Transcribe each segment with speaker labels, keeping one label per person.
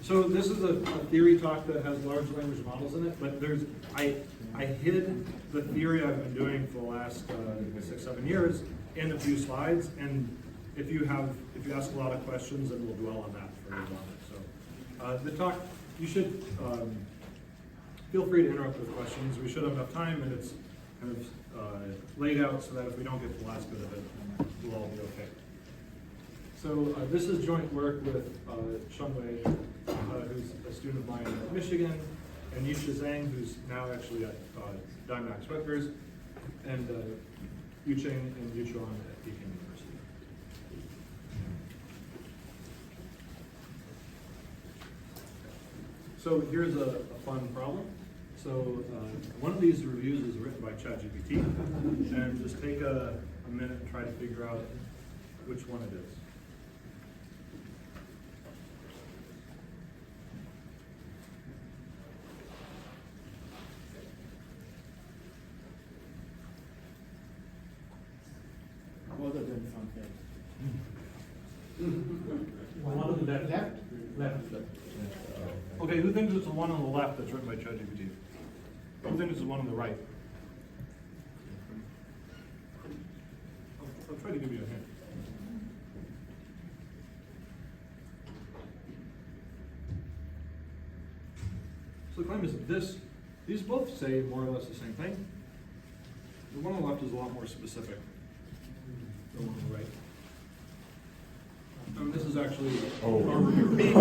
Speaker 1: So this is a theory talk that has large language models in it, but I hid the theory I've been doing for the last 6-7 years in a few slides, and if you ask a lot of questions, then we'll dwell on that for a little longer. So the talk, you should feel free to interrupt with questions. We should have enough time, and it's kind of laid out so that if we don't get to the last bit of it, we'll all be okay. So this is joint work with Schoenebeck, who's a student of mine at Michigan, and Yisha Zhang, who's now actually at Dymax Rutgers, and Yucheng and Yuchuan at Peking University. So here's a fun problem. So one of these reviews is written by ChatGPT, and just take a minute and try to figure out which one it is.
Speaker 2: Other than something.
Speaker 1: One on the left? Left. Okay, who thinks it's the one on the left that's written by ChatGPT? Who thinks it's the one on the right? I'll try to give you a hint. So the claim is that these both say more or less the same thing. The one on the left is a lot more specific. The one on the right. This is actually our review.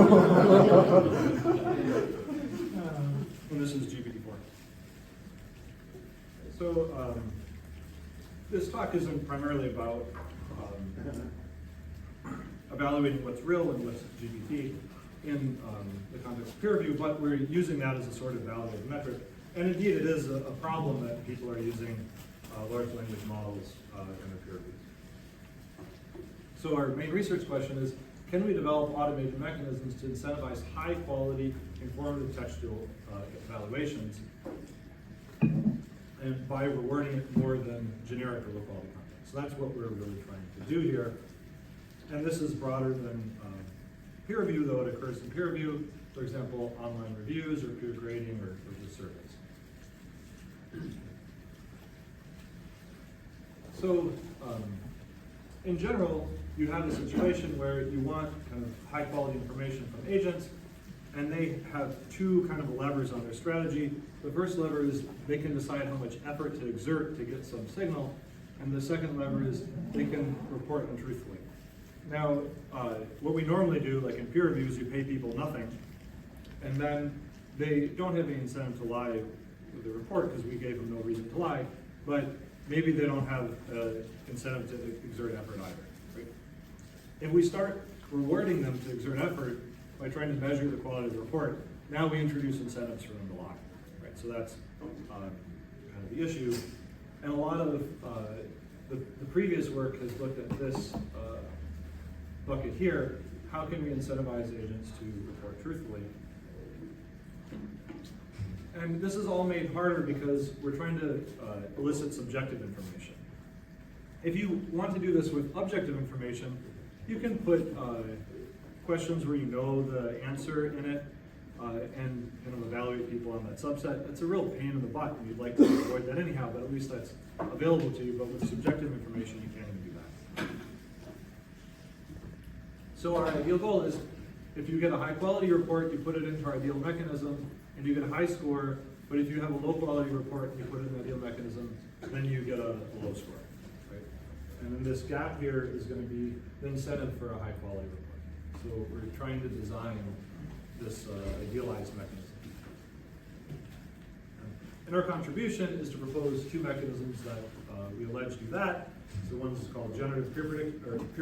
Speaker 1: And this is GPT-4. So this talk isn't primarily about evaluating what's real and what's GPT in the context of peer review, but we're using that as a sort of validated metric. And indeed, it is a problem that people are using large language models in their peer reviews. So our main research question is, can we develop automated mechanisms to incentivize high quality informative textual evaluations, and by rewarding it more than generic or low quality content? So that's what we're really trying to do here. And this is broader than peer review, though it occurs in peer review, for example, online reviews or peer grading or just surveys. So in general, you have a situation where you want kind of high quality information from agents, and they have two kind of levers on their strategy. The first lever is they can decide how much effort to exert to get some signal, and the second lever is they can report untruthfully. Now, what we normally do, like in peer reviews, you pay people nothing, and then they don't have any incentive to lie with the report because we gave them no reason to lie, but maybe they don't have incentive to exert effort either. Right? If we start rewarding them to exert effort by trying to measure the quality of the report, now we introduce incentives for them to lie. Right? So that's kind of the issue. And a lot of the previous work has looked at this bucket here. How can we incentivize agents to report truthfully? And this is all made harder because we're trying to elicit subjective information. If you want to do this with objective information, you can put questions where you know the answer in it and kind of evaluate people on that subset. It's a real pain in the butt, and you'd like to avoid that anyhow, but at least that's available to you. But with subjective information, you can't even do that. So our ideal goal is, if you get a high quality report, you put it into our ideal mechanism, and you get a high score. But if you have a low quality report and you put it in the ideal mechanism, then you get a low score. Right? And then this gap here is going to be the incentive for a high quality report. So we're trying to design this idealized mechanism. And our contribution is to propose two mechanisms that we allege do that. So one is called generative peer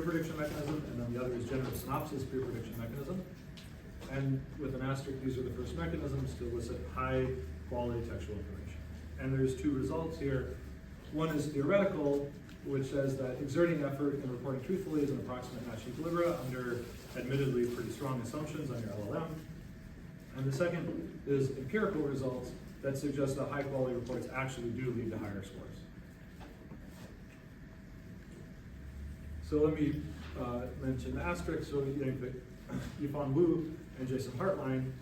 Speaker 1: prediction mechanism, and then the other is generative synopsis peer prediction mechanism. And with an asterisk, these are the first mechanisms to elicit high quality textual information. And there's two results here. One is theoretical, which says that exerting effort and reporting truthfully is an approximate Nash equilibria under admittedly pretty strong assumptions on your LLM. And the second is empirical results that suggest that high quality reports actually do lead to higher scores. So let me mention the asterisk. So Yifan Wu and Jason Hartline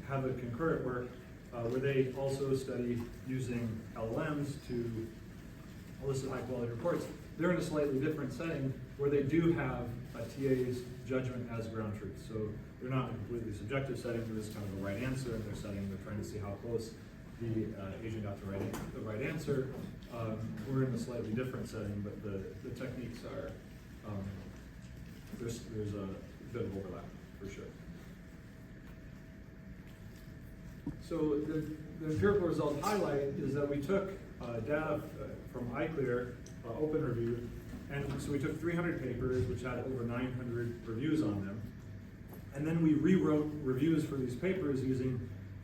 Speaker 1: have a concurrent work where they also study using LLMs to elicit high quality reports. They're in a slightly different setting where they do have a TA's judgment as ground truth. So they're not in a completely subjective setting, there is kind of a right answer in their setting. They're trying to see how close the agent got the right answer. We're in a slightly different setting, but the techniques are, there's a bit of overlap for sure. So the empirical result highlight is that we took data from iClear, open review, and so we took 300 papers which had over 900 reviews on them, and then we rewrote reviews for these papers using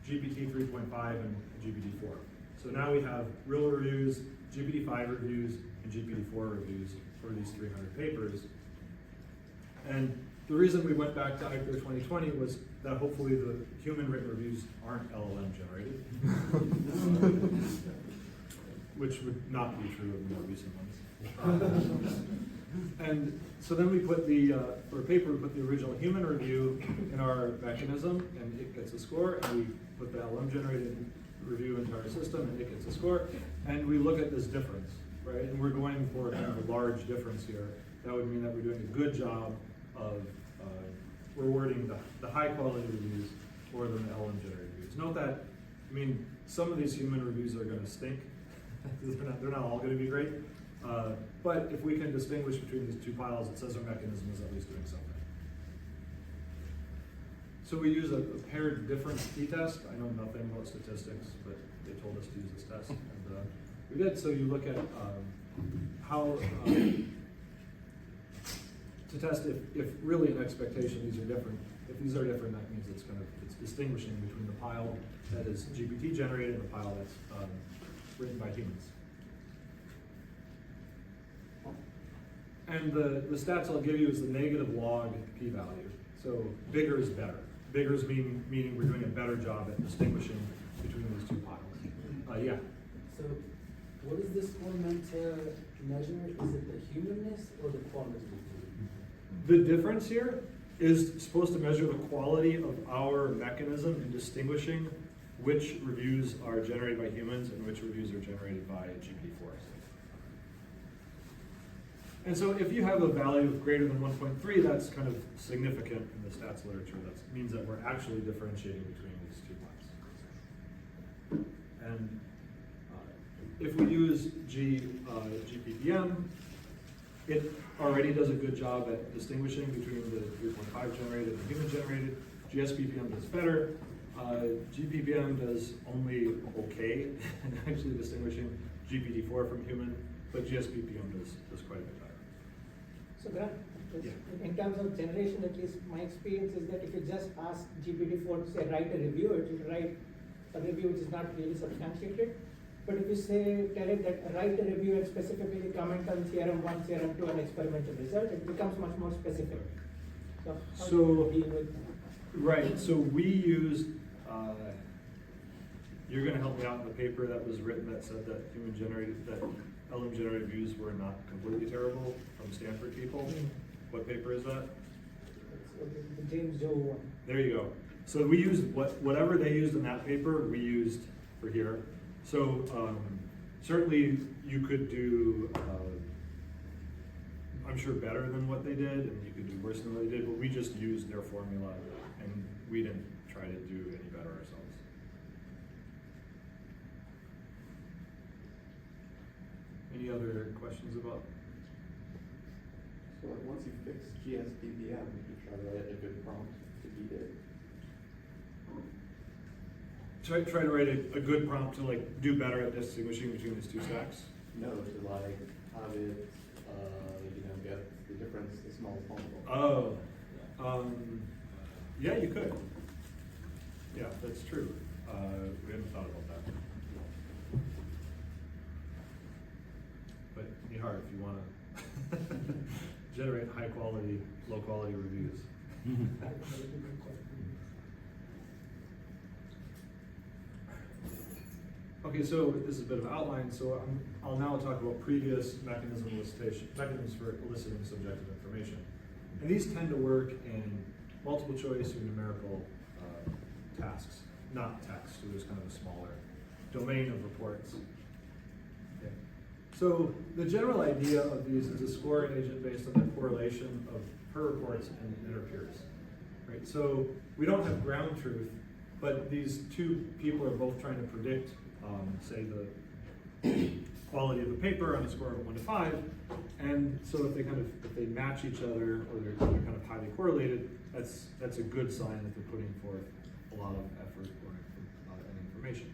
Speaker 1: GPT 3.5 and GPT 4. So now we have real reviews, GPT 5 reviews, and GPT 4 reviews for these 300 papers. And the reason we went back to iClear 2020 was that hopefully the human written reviews aren't LLM generated, which would not be true of more recent ones. And so then we put for a paper, we put the original human review in our mechanism, and it gets a score, and we put the LLM generated review into our system, and it gets a score, and we look at this difference, right? And we're going for kind of a large difference here. That would mean that we're doing a good job of rewarding the high quality reviews more than the LLM generated reviews. Note that, I mean, some of these human reviews are going to stink. they're not all going to be great. But if we can distinguish between these two piles, it says our mechanism is at least doing something. So we use a paired difference t-test. I know nothing about statistics, but they told us to use this test, and we did. So you look at how to test if really an expectation these are different. If these are different, that means it's distinguishing between the pile that is GPT generated and the pile that's written by humans. And the stats I'll give you is the negative log p-value. So bigger is better. Bigger is meaning we're doing a better job at distinguishing between these two piles. Yeah.
Speaker 3: So what is this one meant to measure? Is it the humanness or the quality?
Speaker 1: The difference here is supposed to measure the quality of our mechanism in distinguishing which reviews are generated by humans and which reviews are generated by GPT-4. And so if you have a value of greater than 1.3, that's kind of significant in the stats literature. That means that we're actually differentiating between these two piles. And if we use GPPM, it already does a good job at distinguishing between the 3.5 generated and human generated. GSPPM does better. GPPM does only okay in actually distinguishing GPT-4 from human, but GSPPM does quite a bit better.
Speaker 4: So Grant,
Speaker 1: Yeah.
Speaker 4: in terms of generation, at least my experience is that if you just ask GPT-4 to say write a review, it will write a review which is not really substantiated. But if you say, tell it that write a review and specifically comment on theorem 1, theorem 2 and experimental result, it becomes much more specific. So how do you deal with that?
Speaker 1: Right, so we used, you're gonna help me out in the paper that was written that said that LM generated views were not completely terrible from Stanford people. What paper is that?
Speaker 4: So the James Joe one.
Speaker 1: There you go. So we used whatever they used in that paper, we used for here. So certainly you could do, I'm sure better than what they did, and you could do worse than what they did, but we just used their formula and we didn't try to do any better ourselves. Any other questions about?
Speaker 5: So like once you fix GSPPM, you try to write a good prompt to beat it.
Speaker 1: Try to write a good prompt to like do better at distinguishing between these two stacks.
Speaker 5: No, to like have it, get the difference as small as possible.
Speaker 1: Oh, yeah, you could. Yeah, that's true. We haven't thought about that. But Nihar, if you want to generate high quality, low quality reviews. Okay, so this is a bit of an outline. So I'll now talk about previous mechanisms for eliciting subjective information. And these tend to work in multiple choice or numerical tasks, not text, so there's kind of a smaller domain of reports. Okay. So the general idea of these is a score an agent based on the correlation of her reports and her peers. Right? So we don't have ground truth, but these two people are both trying to predict, say, the quality of the paper on a score of 1 to 5, and so if they match each other or they're kind of highly correlated, that's a good sign that they're putting forth a lot of effort and information.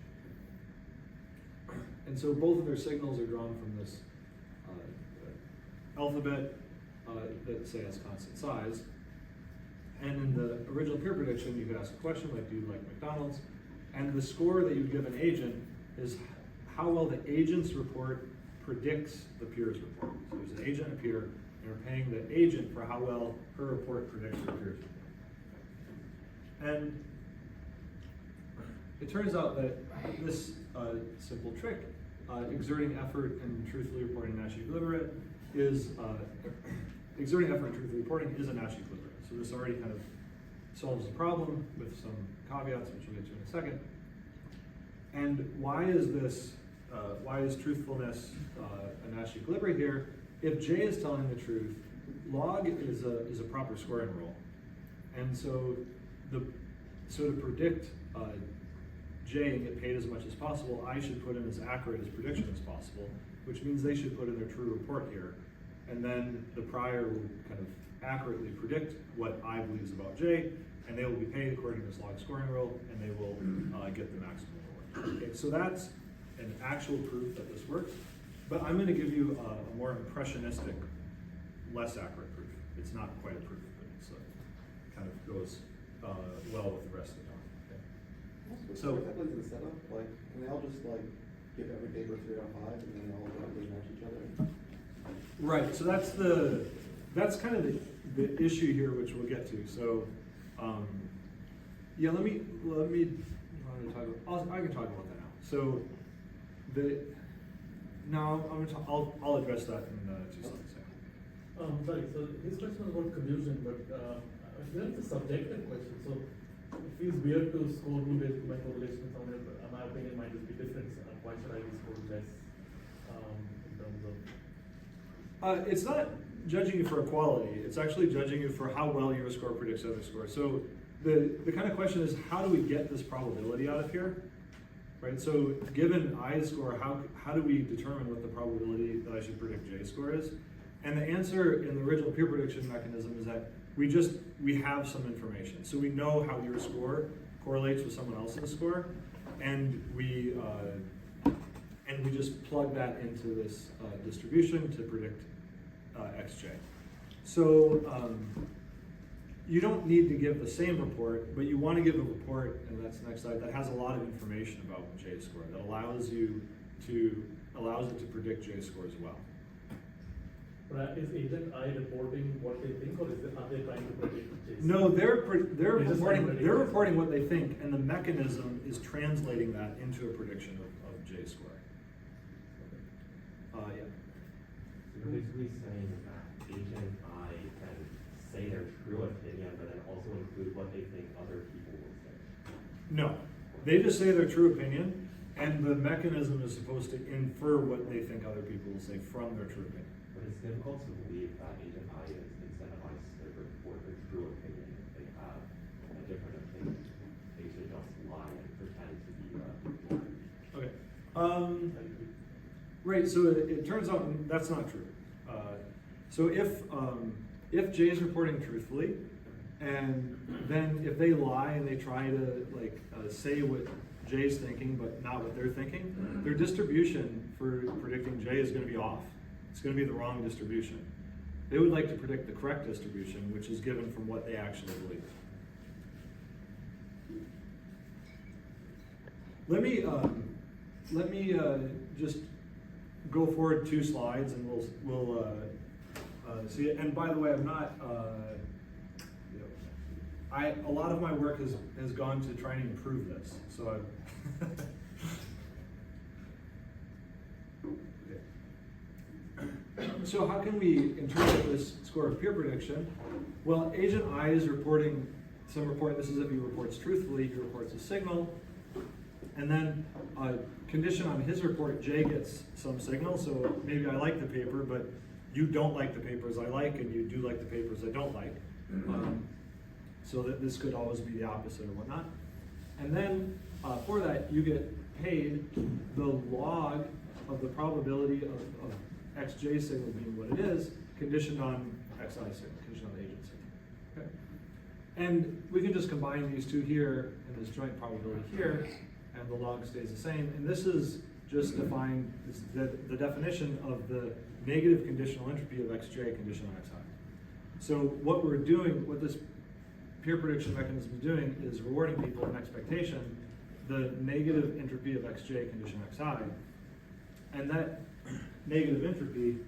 Speaker 1: And so both of their signals are drawn from this alphabet that say has constant size. And in the original peer prediction, you could ask a question like, do you like McDonald's? And the score that you give an agent is how well the agent's report predicts the peer's report. So there's an agent and a peer, and we're paying the agent for how well her report predicts her peer's report. And it turns out that this simple trick, exerting effort and truthfully reporting Nash equilibrium, is exerting effort and truthfully reporting is a Nash equilibrium. So this already kind of solves the problem with some caveats, which we'll get to in a second. And why is this? Why is truthfulness a Nash equilibrium here? If J is telling the truth, log is a proper scoring rule, and so to predict J and get paid as much as possible, I should put in as accurate as prediction as possible, which means they should put in their true report here, and then the prior will kind of accurately predict what I believe is about J, and they will be paid according to this log scoring rule, and they will get the maximum reward. Okay, so that's an actual proof that this works, but I'm going to give you a more impressionistic, less accurate proof. It's not quite a proof, but it's kind of goes well with the rest of the talk. Okay. So
Speaker 5: that plays in the setup, like, can they all just like give every paper 3 out of 5 and then they all directly match each other?
Speaker 1: right, so that's kind of the issue here, which we'll get to. So yeah, let me talk about, I can talk about that now. So I'll address that in 2 slides.
Speaker 6: Sorry, so this question was about confusion, but here is a subjective question. So it feels weird to score me based on my correlation with someone else. My opinion might just be different. Why should I be scored less in terms of?
Speaker 1: It's not judging you for equality. It's actually judging you for how well your score predicts other scores. So the kind of question is, how do we get this probability out of here? Right, so given I's score, how do we determine what the probability that I should predict J's score is? And the answer in the original peer prediction mechanism is that we have some information. So we know how your score correlates with someone else's score, and we just plug that into this distribution to predict xj. So you don't need to give the same report, but you want to give a report, and that's the next slide, that has a lot of information about J's score, that allows it to predict J's score as well.
Speaker 6: But is agent I reporting what they think, or are they trying to predict J's?
Speaker 1: No, they're
Speaker 6: just
Speaker 1: reporting what they think, and the mechanism is translating that into a prediction of J's score. Yeah.
Speaker 7: So you're basically saying that agent I can say their true opinion, but then also include what they think other people will say.
Speaker 1: No, they just say their true opinion, and the mechanism is supposed to infer what they think other people will say from their true opinion.
Speaker 7: But it's difficult to believe that agent I is incentivized to report their true opinion if they have a different opinion. They should just lie and pretend to be right.
Speaker 1: Okay. Right, so it turns out that's not true. So if J is reporting truthfully, and then if they lie and they try to say what J's thinking but not what they're thinking, their distribution for predicting J is going to be off. It's going to be the wrong distribution. They would like to predict the correct distribution, which is given from what they actually believe. Let me just go forward 2 slides, and we'll see it. And by the way, I'm not. A lot of my work has gone to trying to improve this. So So how can we interpret this score of peer prediction. Well, agent I is reporting some report. This is if he reports truthfully, he reports a signal. And then condition on his report, J gets some signal. So maybe I like the paper, but you don't like the papers I like, and you do like the papers I don't like. So that this could always be the opposite or whatnot. And then for that, you get paid the log of the probability of xj signal being what it is, conditioned on xi signal, conditioned on the agent signal. Okay? And we can just combine these two here in this joint probability here, and the log stays the same. And this is just defined, the definition of the negative conditional entropy of xj conditioned on xi. So what we're doing, what this peer prediction mechanism is doing is rewarding people an expectation, the negative entropy of xj condition xi, and that negative entropy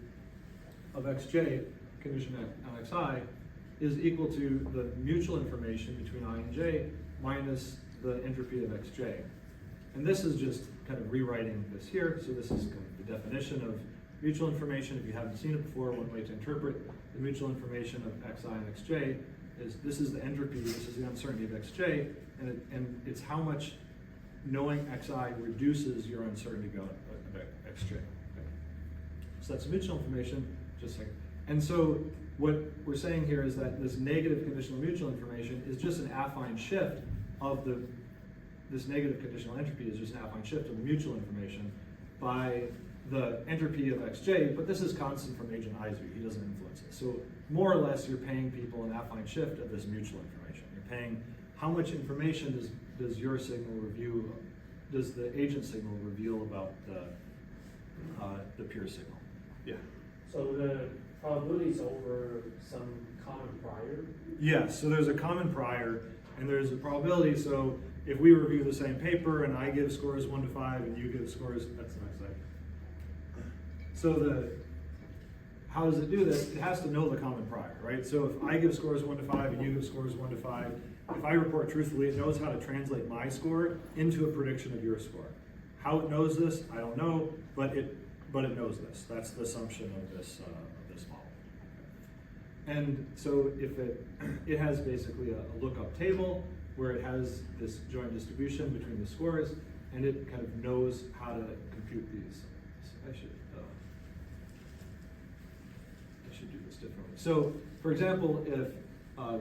Speaker 1: of xj condition on xi is equal to the mutual information between I and j minus the entropy of xj. And this is just kind of rewriting this here. So this is kind of the definition of mutual information. If you haven't seen it before, one way to interpret the mutual information of xi and xj is this is the entropy, this is the uncertainty of xj, and it's how much knowing xi reduces your uncertainty about xj. Okay. So that's mutual information, just a second. And so what we're saying here is that this negative conditional mutual information is just an affine shift of this negative conditional entropy is just an affine shift of the mutual information by the entropy of xj, but this is constant from agent i's view, he doesn't influence it. So more or less you're paying people an affine shift of this mutual information. You're paying how much information does your signal review, does the agent signal reveal about the pure signal? Yeah.
Speaker 8: So the probability is over some common prior?
Speaker 1: Yes, so there's a common prior and there's a probability. So if we review the same paper and I give scores 1 to 5 and you give scores, that's the next slide. So how does it do this? It has to know the common prior, right? So if I give scores 1 to 5 and you give scores 1 to 5, if I report truthfully, it knows how to translate my score into a prediction of your score. How it knows this, I don't know, but it knows this. That's the assumption of this model. And so if it has basically a lookup table where it has this joint distribution between the scores, and it kind of knows how to compute these. So I should do this differently. So, for example, if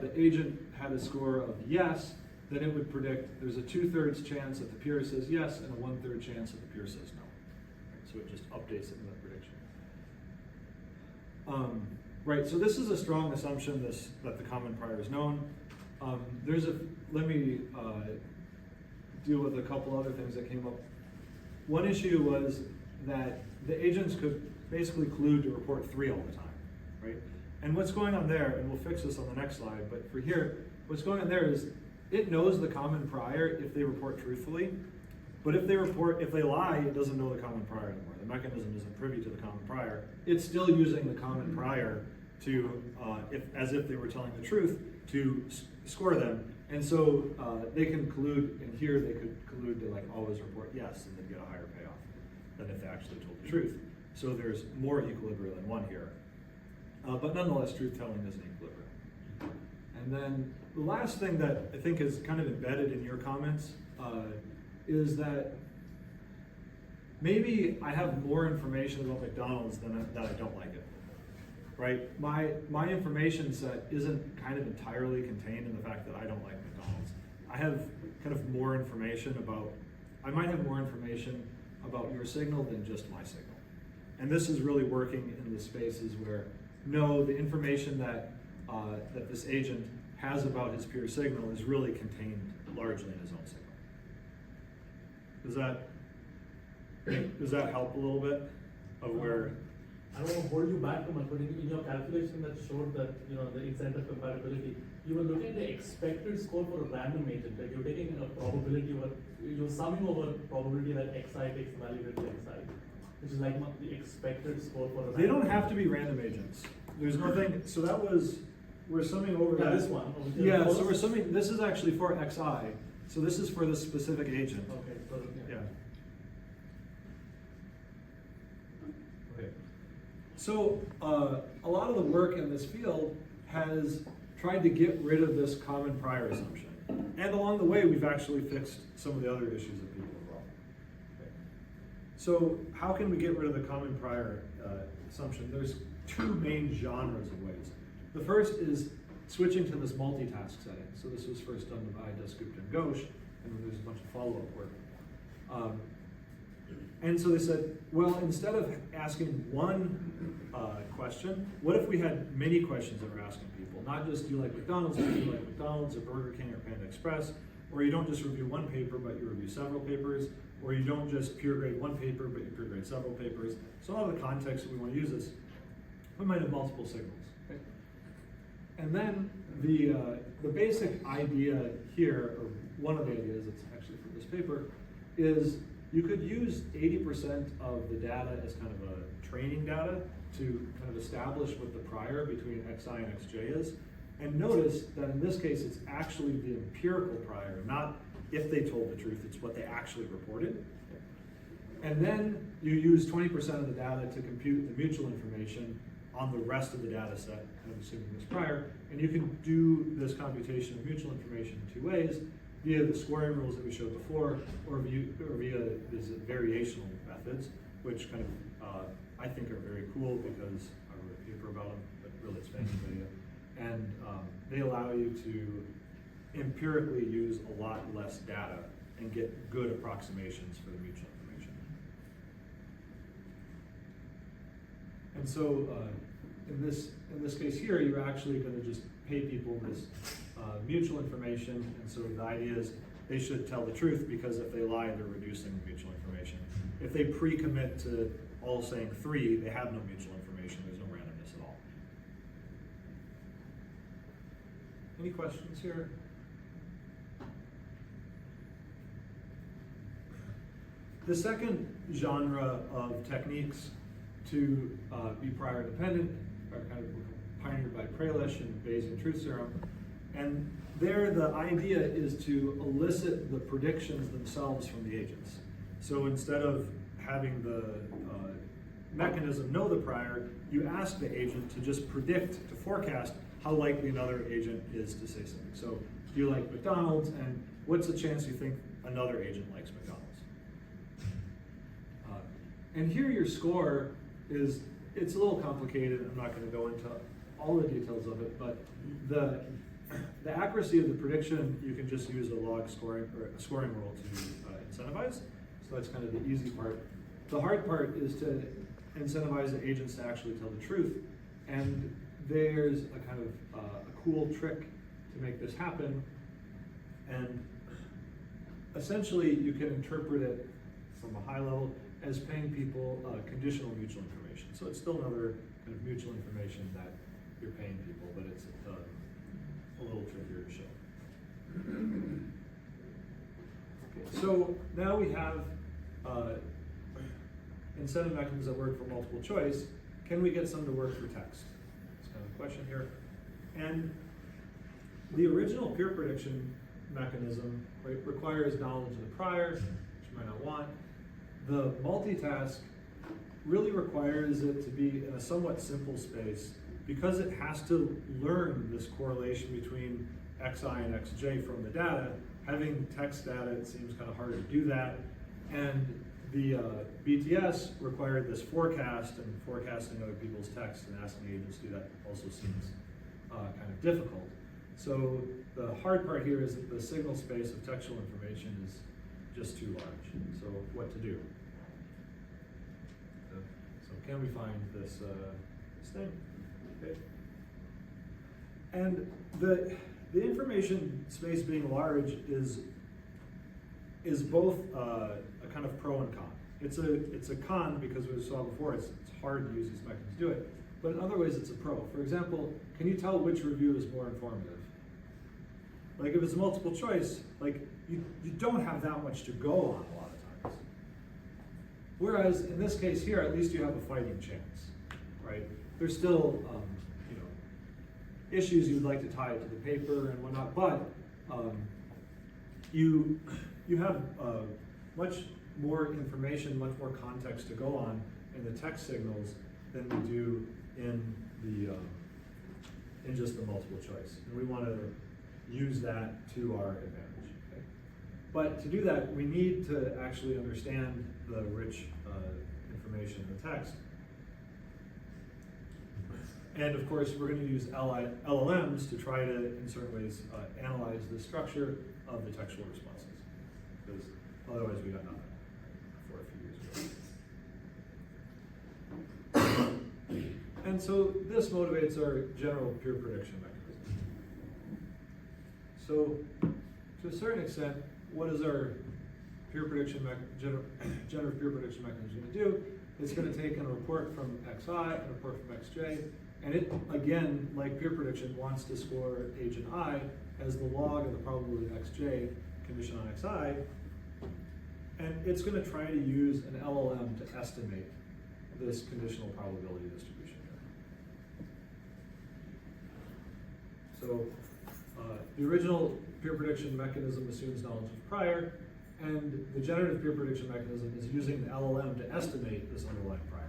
Speaker 1: the agent had a score of yes, then it would predict there's a 2/3 chance that the peer says yes and a 1/3 chance that the peer says no. Right, so it just updates it in the prediction. Right, so this is a strong assumption that the common prior is known. Let me deal with a couple other things that came up. One issue was that the agents could basically collude to report 3 all the time, right? And what's going on there, and we'll fix this on the next slide, but for here, what's going on there is it knows the common prior if they report truthfully, but if they lie, it doesn't know the common prior anymore. The mechanism isn't privy to the common prior. It's still using the common prior to, as if they were telling the truth, to score them. And so they can collude, and here they could collude to like always report yes, and then get a higher payoff than if they actually told the truth. So there's more equilibrium than one here. But nonetheless, truth-telling is an equilibrium. And then the last thing that I think is kind of embedded in your comments is that maybe I have more information about McDonald's than I don't like it, right? My information set isn't kind of entirely contained in the fact that I don't like McDonald's. I have kind of more information I might have more information about your signal than just my signal. And this is really working in the spaces where, no, the information that this agent has about his peer signal is really contained largely in his own signal. Does that help a little bit of where?
Speaker 6: I don't want to hold you back too much, but in your calculation that showed that, the incentive comparability, you were looking at the expected score for a random agent, like you're taking a probability, you're summing over probability that xi takes the value to xi, which is like the expected score for a random.
Speaker 1: They don't have to be random agents. There's nothing, so we're summing over that.
Speaker 6: This one.
Speaker 1: Yeah, so we're summing, this is actually for xi, so this is for this specific agent.
Speaker 6: Okay, so
Speaker 1: Yeah. Okay. So a lot of the work in this field has tried to get rid of this common prior assumption. And along the way, we've actually fixed some of the other issues that people have brought. Okay. So how can we get rid of the common prior assumption? There's two main genres of ways. The first is switching to this multitask setting. So this was first done by Dasgupta and Ghosh, and then there's a bunch of follow-up work. And so they said, well, instead of asking one question, what if we had many questions that we're asking people? Not just, do you like McDonald's, but do you like McDonald's or Burger King or Panda Express? Or you don't just review one paper, but you review several papers. Or you don't just peer grade one paper, but you peer grade several papers. So a lot of the context that we want to use is, we might have multiple signals. Okay? And then the basic idea here, or one of the ideas that's actually for this paper, is you could use 80% of the data as kind of a training data to kind of establish what the prior between xi and xj is. And notice that in this case, it's actually the empirical prior, not if they told the truth, it's what they actually reported. And then you use 20% of the data to compute the mutual information on the rest of the data set, kind of assuming this prior. And you can do this computation of mutual information in two ways, via the scoring rules that we showed before, or via these variational methods, which kind of I think are very cool because I wrote a paper about them, but really it's famous video. And they allow you to empirically use a lot less data and get good approximations for the mutual information. And so in this case here, you're actually going to just pay people this mutual information, and so the idea is they should tell the truth, because if they lie, they're reducing the mutual information. If they pre-commit to all saying 3, they have no mutual information, there's no randomness at all. Any questions here? The second genre of techniques to be prior dependent are kind of pioneered by Prelish and Bayesian truth serum. And there, the idea is to elicit the predictions themselves from the agents. So instead of having the mechanism know the prior, you ask the agent to just predict, to forecast how likely another agent is to say something. So, do you like McDonald's, and what's the chance you think another agent likes McDonald's? And here your score is, it's a little complicated. I'm not going to go into all the details of it, but the accuracy of the prediction, you can just use a log scoring, or a scoring rule to incentivize. So that's kind of the easy part. The hard part is to incentivize the agents to actually tell the truth. And there's a kind of a cool trick to make this happen. And essentially, you can interpret it from a high level as paying people conditional mutual information. So it's still another kind of mutual information that you're paying people, but it's a little trickier to show. Okay, so now we have incentive mechanisms that work for multiple choice. Can we get some to work for text? That's kind of the question here. And the original peer prediction mechanism, right, requires knowledge of the prior, which you might not want. The multitask really requires it to be in a somewhat simple space, because it has to learn this correlation between xi and xj from the data. Having text data, it seems kind of hard to do that. And the BTS required this forecast, and forecasting other people's text and asking agents to do that also seems kind of difficult. So the hard part here is that the signal space of textual information is just too large. So what to do? So can we find this thing? Okay. And the information space being large is both a kind of pro and con. It's a con because we saw before, it's hard to use these mechanisms to do it. But in other ways, it's a pro. For example, can you tell which review is more informative? Like if it's multiple choice, like you don't have that much to go on a lot of times. Whereas in this case here, at least you have a fighting chance, right? There's still issues you'd like to tie it to the paper and whatnot, but you have much more information, much more context to go on in the text signals, than we do in the, in just the multiple choice. And we want to use that to our advantage. Okay? But to do that, we need to actually understand the rich information in the text. And of course, we're going to use LLMs to try to, in certain ways, analyze the structure of the textual responses. Because otherwise, we got nothing for a few years ago. And so this motivates our general peer prediction mechanism. So, to a certain extent, what is our peer prediction generative peer prediction mechanism going to do? It's going to take a report from xi and a report from xj, and it, again, like peer prediction, wants to score agent I as the log of the probability of xj conditioned on xi, and it's going to try to use an LLM to estimate this conditional probability distribution here. So the original peer prediction mechanism assumes knowledge of prior, and the generative peer prediction mechanism is using the LLM to estimate this underlying prior.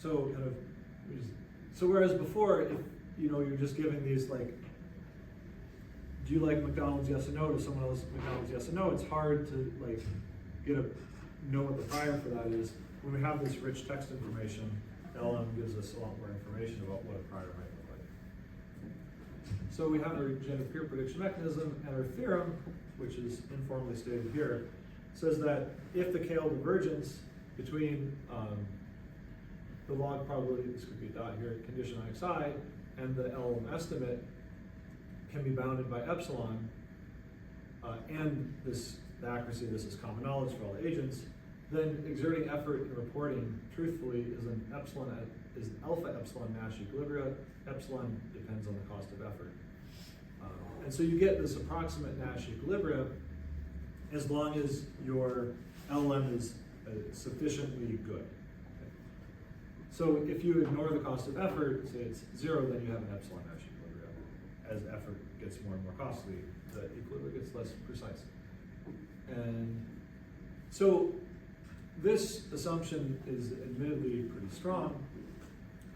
Speaker 1: So kind of, so whereas before, if you're just giving these like, do you like McDonald's, yes or no, to someone else McDonald's, yes or no, it's hard to like know what the prior for that is. When we have this rich text information, LLM gives us a lot more information about what a prior might look like. So we have our generative peer prediction mechanism, and our theorem, which is informally stated here, says that if the KL divergence between the log probability, this could be a dot here, condition on xi, and the LLM estimate can be bounded by epsilon, and the accuracy of this is common knowledge for all the agents, then exerting effort in reporting truthfully is an alpha epsilon Nash equilibria. Epsilon depends on the cost of effort. And so you get this approximate Nash equilibria as long as your LLM is sufficiently good. So if you ignore the cost of effort, say it's 0, then you have an epsilon Nash equilibria. As effort gets more and more costly, the equilibrium gets less precise. And so this assumption is admittedly pretty strong.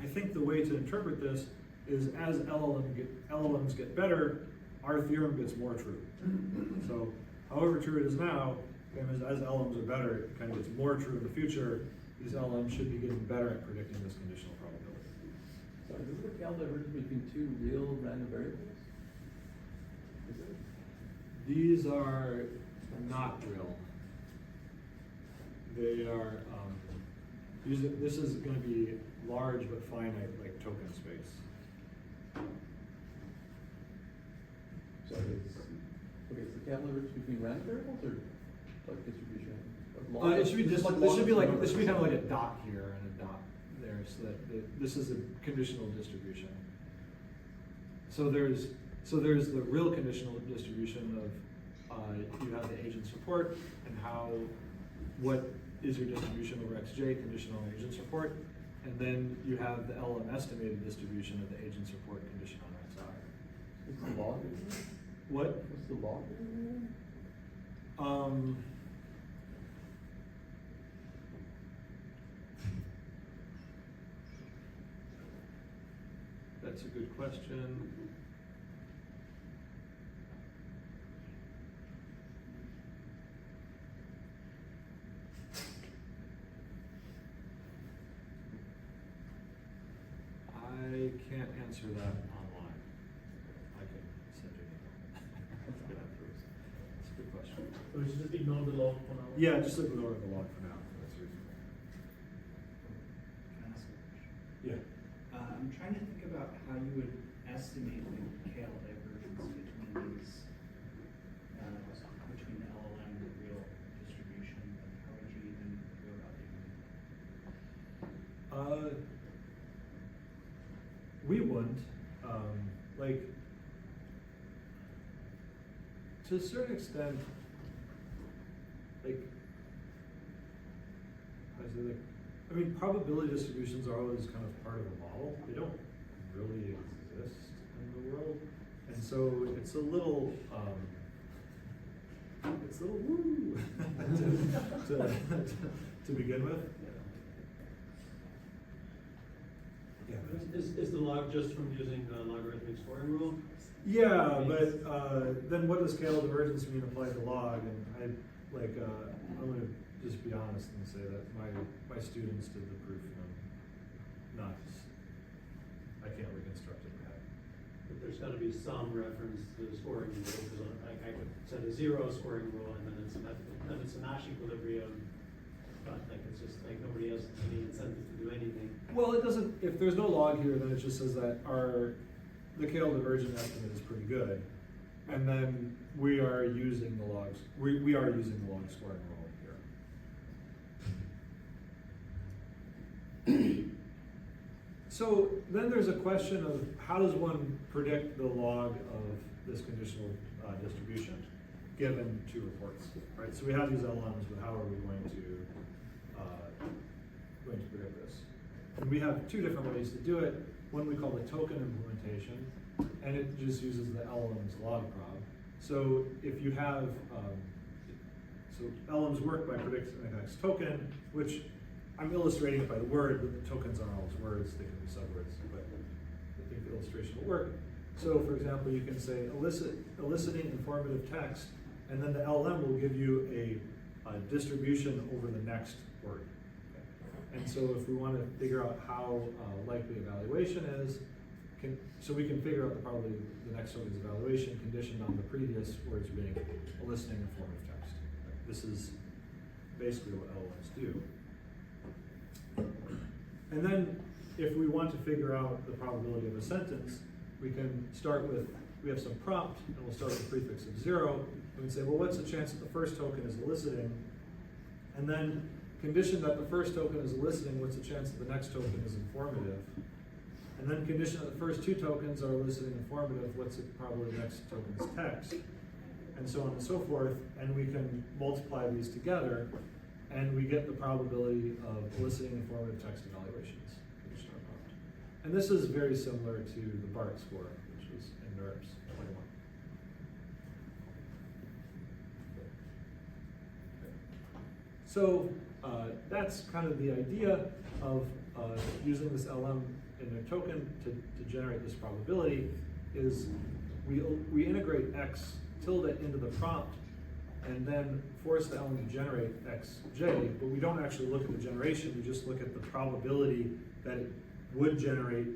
Speaker 1: I think the way to interpret this is as LLMs get better, our theorem gets more true. So however true it is now, as LLMs are better, it kind of gets more true in the future. These LLMs should be getting better at predicting this conditional probability.
Speaker 5: So is the KL divergence between two real random variables? Is it?
Speaker 1: These are not real. They are, this is going to be large but finite, like token space.
Speaker 5: So it's, okay, is the KL divergence between random variables or like distribution?
Speaker 1: It should be just, this should be kind of like a dot here and a dot there, so that this is a conditional distribution. So there's the real conditional distribution of you have the agent's report and what is your distribution over xj conditional on agent's report, and then you have the LM estimated distribution of the agent's report condition on xi.
Speaker 5: What's the log?
Speaker 1: What?
Speaker 5: What's the log?
Speaker 1: That's a good question. I can't answer that online. I can send you an email. That's a good question.
Speaker 6: So we should just ignore the log for now?
Speaker 1: Yeah, just ignore the log for now. That's reasonable.
Speaker 2: Can I ask a question?
Speaker 1: Yeah.
Speaker 2: I'm trying to think about how you would estimate the KL divergence between these, between the LLM and the real distribution. Like, how would you even go about doing that?
Speaker 1: We wouldn't. Like, to a certain extent, like, I mean, probability distributions are always kind of part of a model. They don't really exist in the world. And so it's a little, it's a little woo to begin with. Yeah.
Speaker 9: Is the log just from using the logarithmic scoring rule?
Speaker 1: Yeah, but then what does scale divergence mean applied to log? And I'm gonna just be honest and say that my students did the proof, and I can't reconstruct it in my head.
Speaker 9: But there's gotta be some reference to the scoring rule, because I could set a zero scoring rule, and then it's a Nash equilibrium, but like, it's just like nobody has any incentive to do anything.
Speaker 1: Well, it doesn't, if there's no log here, then it just says that the Kale divergent estimate is pretty good. And then we are using the logs, we are using the log scoring rule here. So then there's a question of how does one predict the log of this conditional distribution given two reports, right? So we have these LMs, but how are we going to predict this? And we have two different ways to do it. One we call the token implementation, and it just uses the LM's log prob. So if you have, so LMs work by predicting an X token, which I'm illustrating it by the word, but the tokens aren't always words, they can be subwords, but I think the illustration will work. So for example, you can say eliciting informative text, and then the LM will give you a distribution over the next word. And so if we want to figure out how likely evaluation is, so we can figure out the probability the next token's evaluation conditioned on the previous words being eliciting informative text. This is basically what LMs do. And then if we want to figure out the probability of a sentence, we can start with, we have some prompt, and we'll start with a prefix of 0, and we say, well, what's the chance that the first token is eliciting? And then condition that the first token is eliciting, what's the chance that the next token is informative? And then condition that the first two tokens are eliciting informative, what's the probability the next token is text? And so on and so forth, and we can multiply these together, and we get the probability of eliciting informative text evaluations. And this is very similar to the BART score, which was in NURBS 21. So that's kind of the idea of using this LM in a token to generate this probability is we integrate X tilde into the prompt and then force the LM to generate Xj, but we don't actually look at the generation, we just look at the probability that it would generate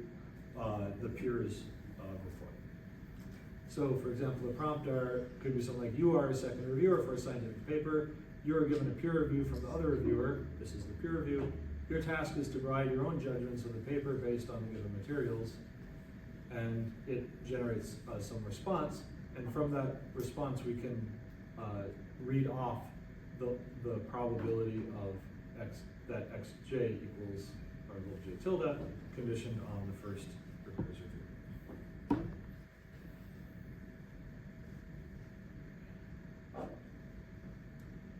Speaker 1: the peer's report. So for example, the prompt could be something like, you are a second reviewer for a scientific paper, you are given a peer review from the other reviewer, this is the peer review, your task is to provide your own judgments of the paper based on the given materials, and it generates some response, and from that response we can read off the probability of that Xj equals our little j tilde conditioned on the first review's review.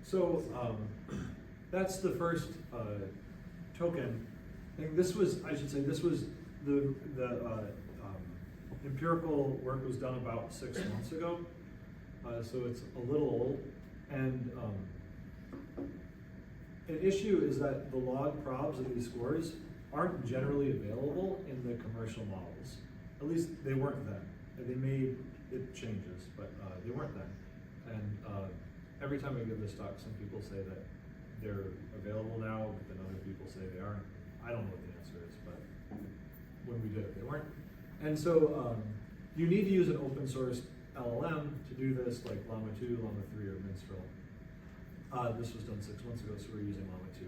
Speaker 1: So that's the first token. I think this was, I should say, this was the empirical work was done about 6 months ago. So it's a little old. And an issue is that the log probs of these scores aren't generally available in the commercial models. At least they weren't then. It changes, but they weren't then. And every time I give this talk, some people say that they're available now, but then other people say they aren't. I don't know what the answer is, but when we did it, they weren't. And so you need to use an open source LLM to do this, like Llama 2, Llama 3, or Minstrel. This was done 6 months ago, so we're using Llama 2.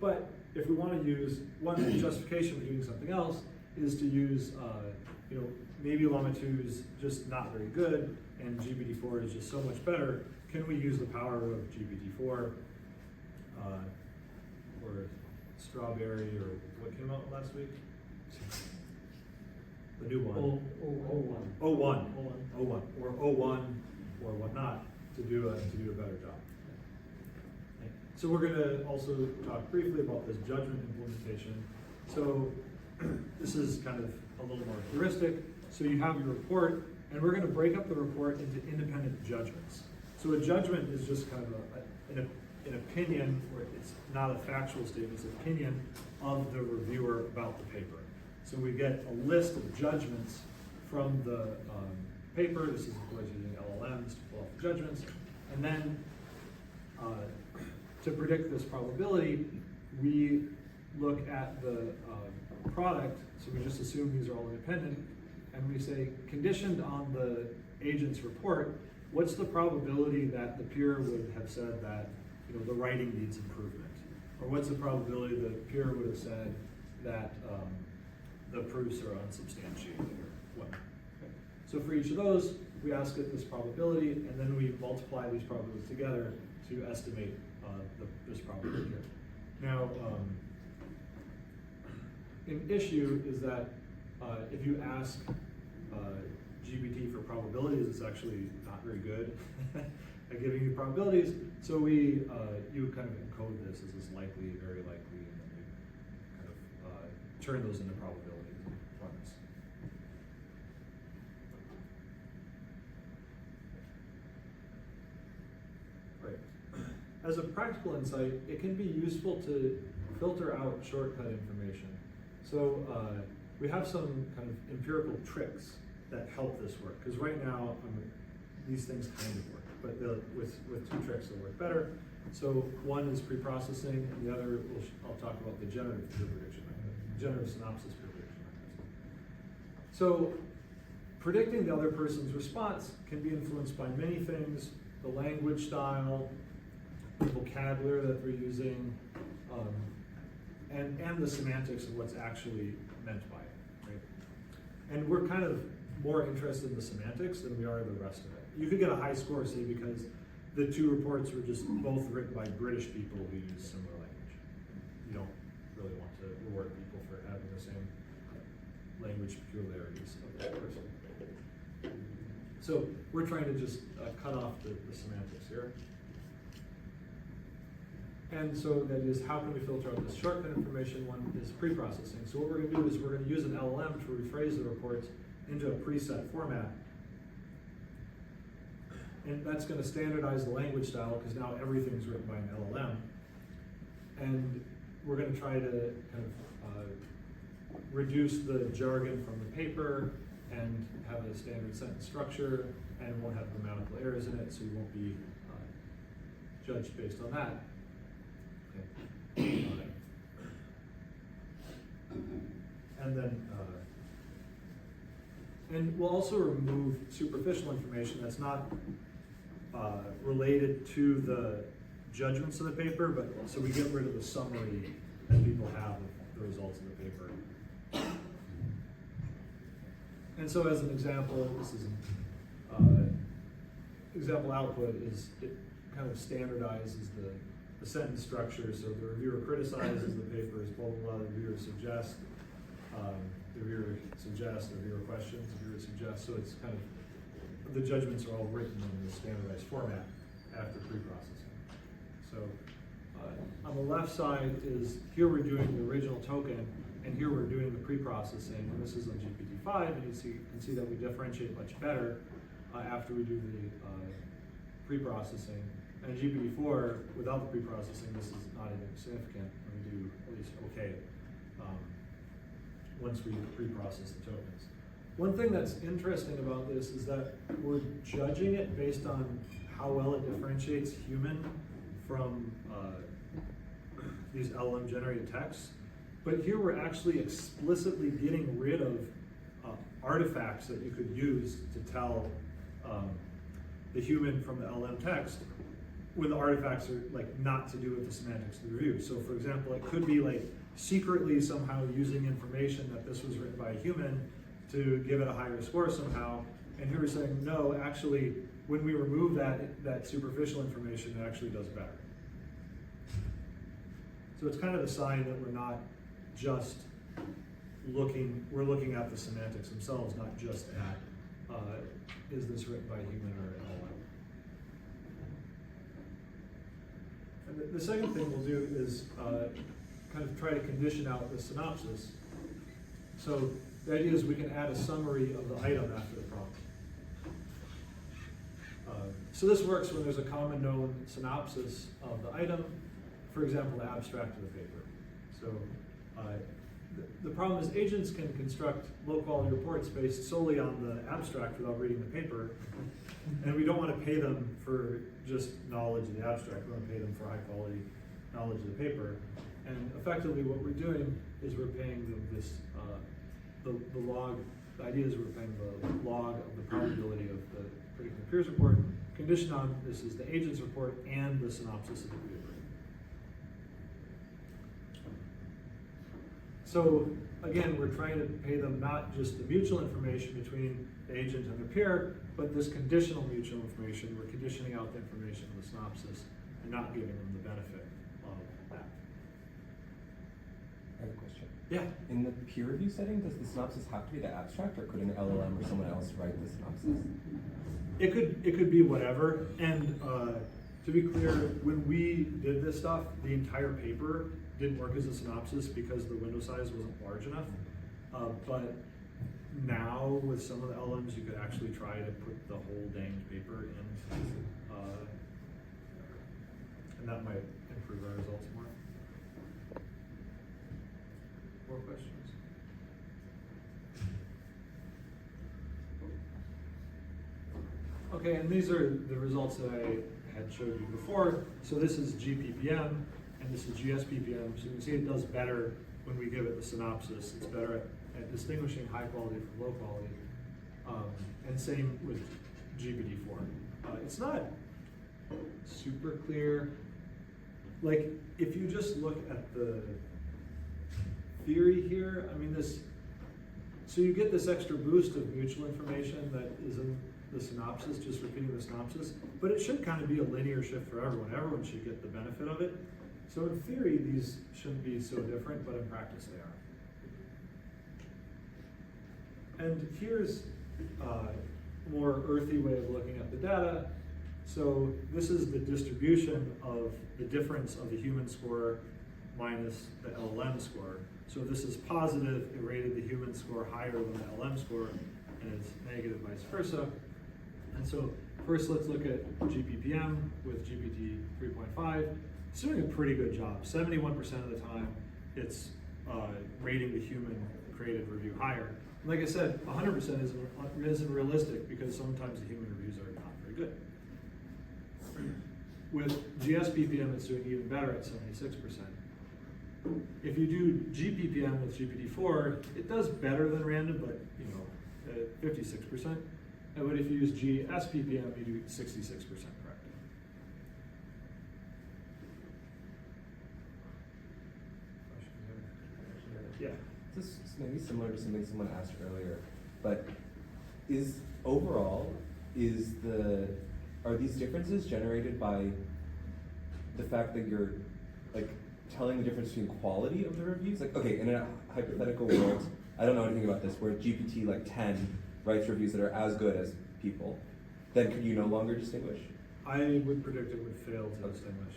Speaker 1: But if we want to use, one justification for doing something else is to use, maybe Llama 2 is just not very good, and GPT-4 is just so much better. Can we use the power of GPT-4 or Strawberry, or what came out last week? The new one. 01 or 01 or whatnot to do a better job. So we're going to also talk briefly about this judgment implementation. So this is kind of a little more heuristic. So you have your report, And we're gonna break up the report into independent judgments. So a judgment is just kind of an opinion, or it's not a factual statement, it's an opinion of the reviewer about the paper. So we get a list of judgments from the paper. This is of course using LLMs to pull out the judgments. And then to predict this probability, we look at the product, so we just assume these are all independent, and we say, conditioned on the agent's report, what's the probability that the peer would have said that, you know, the writing needs improvement? Or what's the probability the peer would have said that the proofs are unsubstantiated or whatnot? Okay. So for each of those, we ask it this probability, and then we multiply these probabilities together to estimate this probability here. Now, an issue is that if you ask GPT for probabilities, it's actually not very good at giving you probabilities. So you kind of encode this as this likely, very likely, and then we kind of turn those into probabilities and run this. Right. As a practical insight, it can be useful to filter out shortcut information. So we have some kind of empirical tricks that help this work. Because right now, these things kind of work, but with two tricks they'll work better. So one is pre-processing, and the other, I'll talk about the generative peer prediction mechanism, generative synopsis peer prediction mechanism. So predicting the other person's response can be influenced by many things: the language style, the vocabulary that they're using, and the semantics of what's actually meant by it, right? And we're kind of more interested in the semantics than we are in the rest of it. You could get a high score, say, because the two reports were just both written by British people who use similar language. You don't really want to reward people for having the same language peculiarities of that person. So we're trying to just cut off the semantics here. And so that is, how can we filter out this shortcut information? One is pre-processing. So what we're going to do is we're going to use an LLM to rephrase the reports into a preset format. And that's going to standardize the language style, because now everything's written by an LLM. And we're going to try to kind of reduce the jargon from the paper and have a standard sentence structure, and won't have grammatical errors in it, so you won't be judged based on that. Okay. And then, and we'll also remove superficial information that's not related to the judgments of the paper, but so we get rid of the summary that people have of the results of the paper. And so as an example, this is an example output is, it kind of standardizes the sentence structure. So the reviewer criticizes the paper as blah, blah, blah, the reviewer suggests, the reviewer suggests, the reviewer questions, the reviewer suggests. So it's kind of, the judgments are all written in the standardized format after pre-processing. So on the left side is, here we're doing the original token, and here we're doing the pre-processing, and this is on GPT-5, and you can see that we differentiate much better after we do the pre-processing. And GPT-4, without the pre-processing, this is not even significant, and we do at least okay once we pre-process the tokens. One thing that's interesting about this is that we're judging it based on how well it differentiates human from these LLM generated texts. But here we're actually explicitly getting rid of artifacts that you could use to tell the human from the LLM text, when the artifacts are like not to do with the semantics of the review. So for example, it could be like secretly somehow using information that this was written by a human to give it a higher score somehow. And here we're saying, no, actually, when we remove that superficial information, it actually does better. So it's kind of a sign that we're not just we're looking at the semantics themselves, not just at, is this written by a human or an LLM? And the second thing we'll do is kind of try to condition out the synopsis. So the idea is we can add a summary of the item after the prompt. So this works when there's a common known synopsis of the item, for example, the abstract of the paper. So the problem is agents can construct low quality reports based solely on the abstract without reading the paper. And we don't want to pay them for just knowledge of the abstract, we want to pay them for high quality knowledge of the paper. And effectively what we're doing is we're paying them this, the log, the idea is we're paying the log of the probability of the predicting peers report, conditioned on this is the agent's report and the synopsis of the paper. So again, we're trying to pay them not just the mutual information between the agent and their peer, but this conditional mutual information. We're conditioning out the information in the synopsis and not giving them the benefit of that.
Speaker 10: I have a question.
Speaker 1: Yeah.
Speaker 10: In the peer review setting, does the synopsis have to be the abstract, or could an LLM or someone else write the synopsis?
Speaker 1: It could be whatever. And to be clear, when we did this stuff, the entire paper didn't work as a synopsis because the window size wasn't large enough. But now with some of the LMs, you could actually try to put the whole dang paper in, and that might improve our results more. More questions? Okay, and these are the results that I had showed you before. So this is GPPM, and this is GSPPM. So you can see it does better when we give it the synopsis. It's better at distinguishing high quality from low quality. And same with GPT-4. It's not super clear. Like, if you just look at the theory here, I mean so you get this extra boost of mutual information that is in the synopsis, just repeating the synopsis, but it should kind of be a linear shift for everyone. Everyone should get the benefit of it. So in theory, these shouldn't be so different, but in practice they are. And here's a more earthy way of looking at the data. So this is the distribution of the difference of the human score minus the LLM score. So if this is positive, it rated the human score higher than the LM score, and it's negative vice versa. And so first let's look at GPPM with GPT 3.5. It's doing a pretty good job. 71% of the time, it's rating the human created review higher. And like I said, 100% isn't realistic because sometimes the human reviews are not very good. With GSPPM, it's doing even better at 76%. If you do GPPM with GPT-4, it does better than random, but you know, at 56%. But if you use GSPPM, you do 66% correct. Yeah.
Speaker 10: This is maybe similar to something someone asked earlier, but are these differences generated by the fact that you're like telling the difference between quality of the reviews? Like, okay, in a hypothetical world, I don't know anything about this, where GPT like 10 writes reviews that are as good as people, then could you no longer distinguish?
Speaker 1: I would predict it would fail to distinguish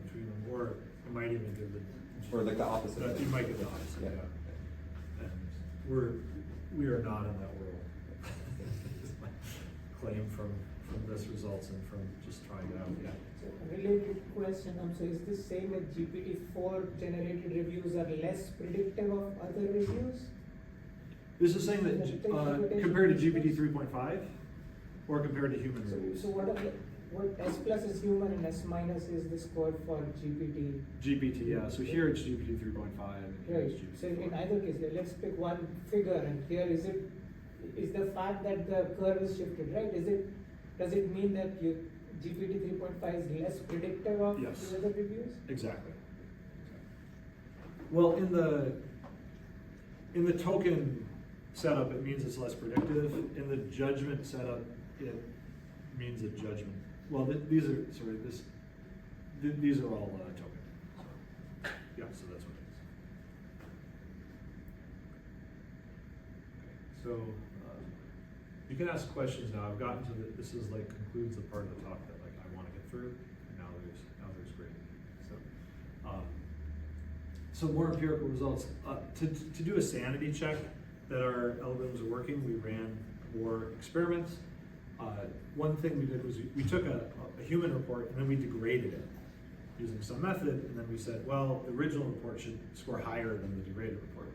Speaker 1: between them, or it might even do the...
Speaker 10: Or like the opposite.
Speaker 1: You might get the opposite, yeah. And we are not in that world. It's my claim from this results and from just trying it out, yeah.
Speaker 4: So a related question, so is this saying that GPT-4 generated reviews are less predictive of other reviews?
Speaker 1: This is saying that compared to GPT 3.5 or compared to human reviews?
Speaker 4: So what S plus is human and S minus is the score for GPT?
Speaker 1: GPT, yeah. So here it's GPT 3.5 and here it's GPT.
Speaker 4: So in either case, let's pick one figure, and here is the fact that the curve is shifted, right? Does it mean that your GPT 3.5 is less predictive of
Speaker 1: Yes.
Speaker 4: the other reviews?
Speaker 1: Exactly. Well, in the token setup, it means it's less predictive. In the judgment setup, it means a judgment. Well, these are all token. So, yeah, so that's what it is. Okay, so you can ask questions now. I've gotten to this is like concludes the part of the talk that like I want to get through. And now there's great. So more empirical results. To do a sanity check that our algorithms are working, we ran more experiments. one thing we did was we took a human report and then we degraded it using some method, and then we said, well, the original report should score higher than the degraded report.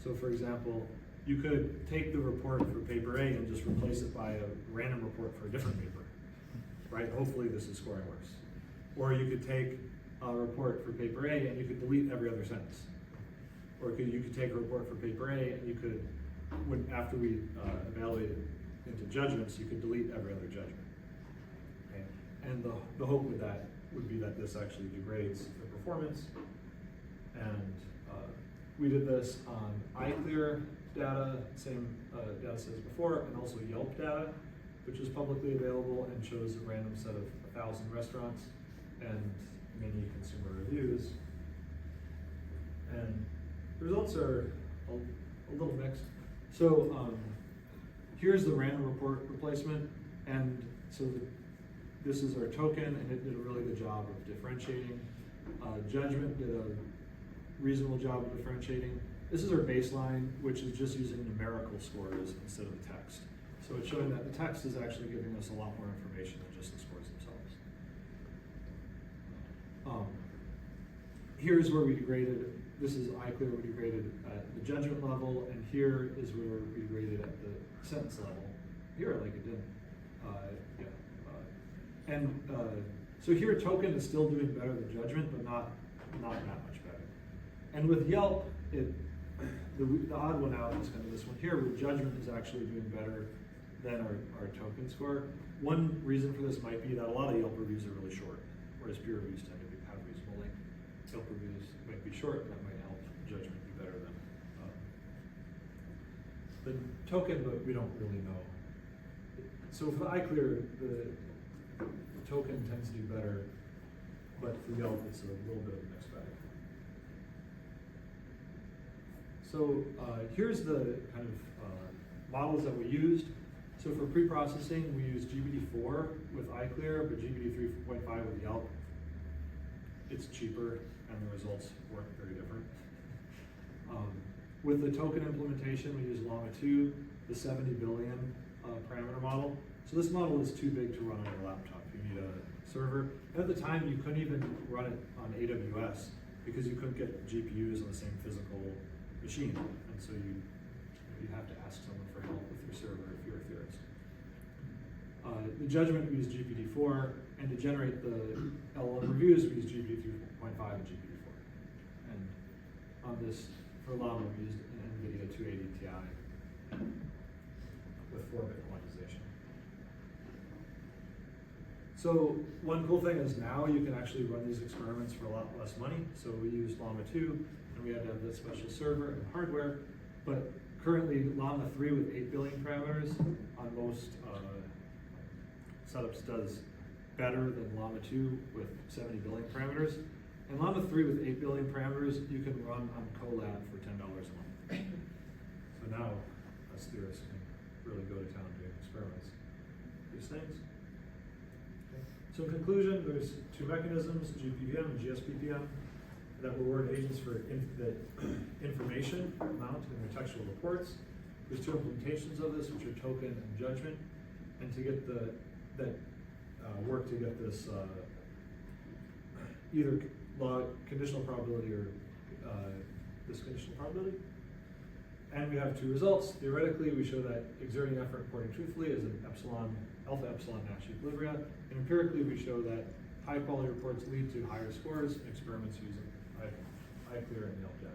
Speaker 1: So for example, you could take the report for paper A and just replace it by a random report for a different paper, right? Hopefully this is scoring worse. Or you could take a report for paper A and you could delete every other sentence. Or you could take a report for paper A and you could, after we evaluated into judgments, you could delete every other judgment. Okay? And the hope with that would be that this actually degrades the performance. And we did this on iClear data, same data set as before, and also Yelp data, which is publicly available and shows a random set of 1,000 restaurants and many consumer reviews. And the results are a little mixed. So here's the random report replacement, and so this is our token, and it did a really good job of differentiating. Judgment did a reasonable job of differentiating. This is our baseline, which is just using numerical scores instead of text. So it's showing that the text is actually giving us a lot more information than just the scores themselves. Here's where we degraded. This is iClear, we degraded at the judgment level, and here is where we degraded at the sentence level. Here, like it didn't. So here, token is still doing better than judgment, but not that much better. And with Yelp, the odd one out is kind of this one here, where judgment is actually doing better than our token score. One reason for this might be that a lot of Yelp reviews are really short, whereas peer reviews tend to have reasonable length. Yelp reviews might be short, that might help judgment be better than the token, but we don't really know. So for iClear, the token tends to do better, but for Yelp, it's a little bit of a mixed bag. So here's the kind of models that we used. So for pre-processing, we used GPT-4 with iClear, but GPT-3.5 with Yelp. It's cheaper, and the results weren't very different. With the token implementation, we used Llama 2, the 70 billion parameter model. So this model is too big to run on your laptop. You need a server. And at the time, you couldn't even run it on AWS because you couldn't get GPUs on the same physical machine. And so you have to ask someone for help with your server if you're a theorist. The judgment, we use GPT-4, and to generate the LLM reviews, we use GPT-3.5 and GPT-4. And on this, for Llama, we used an NVIDIA 280 Ti with 4-bit quantization. So one cool thing is now you can actually run these experiments for a lot less money. So we used Llama 2, and we had to have this special server and hardware. But currently, Llama 3 with 8 billion parameters on most setups does better than Llama 2 with 70 billion parameters. And Llama 3 with 8 billion parameters, you can run on Colab for $10 a month. So now, us theorists can really go to town doing experiments. These things. Okay. So in conclusion, there's two mechanisms, GPPM and GSPPM, that reward agents for the information amount in their textual reports. There's two implementations of this, which are token and judgment. And to get work to get this either conditional probability or this conditional probability. And we have two results. Theoretically, we show that exerting effort reporting truthfully is an alpha epsilon Nash equilibria. And empirically, we show that high quality reports lead to higher scores in experiments using iClear and Yelp data.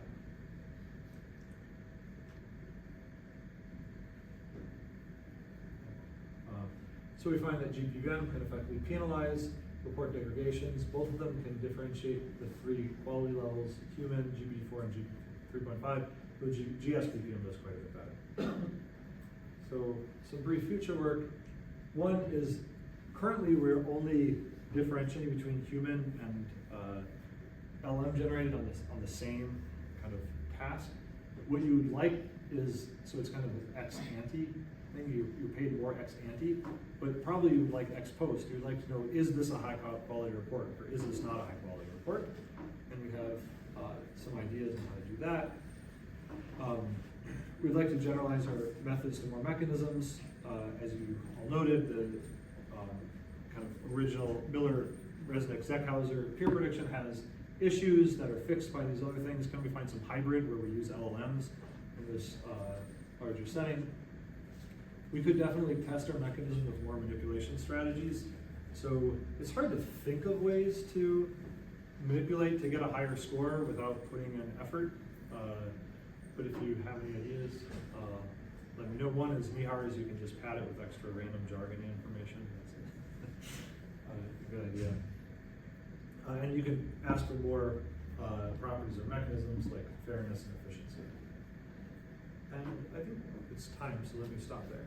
Speaker 1: So we find that GPPM can effectively penalize report degradations. Both of them can differentiate the three quality levels, human, GPT-4, and GPT-3.5, but GSPPM does quite a bit better. So some brief future work. One is currently we're only differentiating between human and LM generated on the same kind of task. What you would like is, so it's kind of an ex ante thing, you're paid more ex ante, but probably you would like ex post. You'd like to know, is this a high quality report or is this not a high quality report? And we have some ideas on how to do that. We'd like to generalize our methods to more mechanisms. As you all noted, the kind of original Miller-Resnick-Zeckhauser peer prediction has issues that are fixed by these other things. Can we find some hybrid where we use LLMs in this larger setting? We could definitely test our mechanism with more manipulation strategies. So it's hard to think of ways to manipulate to get a higher score without putting in effort. But if you have any ideas, let me know. One is Nihar's, you can just pad it with extra random jargon information. That's a good idea. And you can ask for more properties or mechanisms like fairness and efficiency. And I think it's time, so let me stop there.